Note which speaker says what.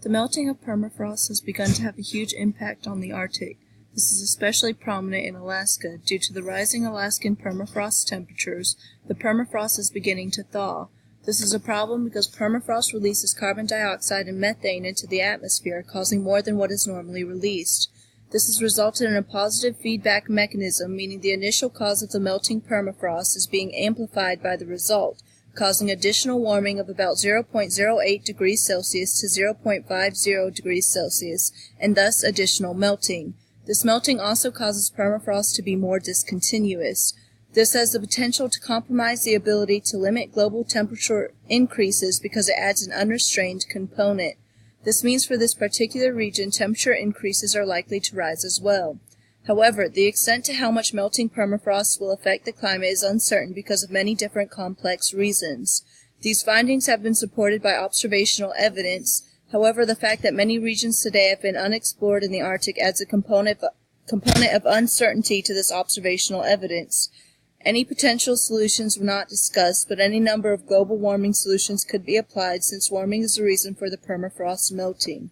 Speaker 1: The melting of permafrost has begun to have a huge impact on the Arctic. This is especially prominent in Alaska. Due to the rising Alaskan permafrost temperatures, the permafrost is beginning to thaw. This is a problem because permafrost releases carbon dioxide and methane into the atmosphere, causing more than what is normally released. This has resulted in a positive feedback mechanism, meaning the initial cause of the melting permafrost is being amplified by the result, causing additional warming of about 0.08 degrees Celsius to 0.50 degrees Celsius, and thus additional melting. This melting also causes permafrost to be more discontinuous. This has the potential to compromise the ability to limit global temperature increases because it adds an unrestrained component. This means for this particular region, temperature increases are likely to rise as well. However, the extent to how much melting permafrost will affect the climate is uncertain because of many different complex reasons. These findings have been supported by observational evidence. However, the fact that many regions today have been unexplored in the Arctic adds a component of uncertainty to this observational evidence. Any potential solutions were not discussed, but any number of global warming solutions could be applied since warming is the reason for the permafrost melting.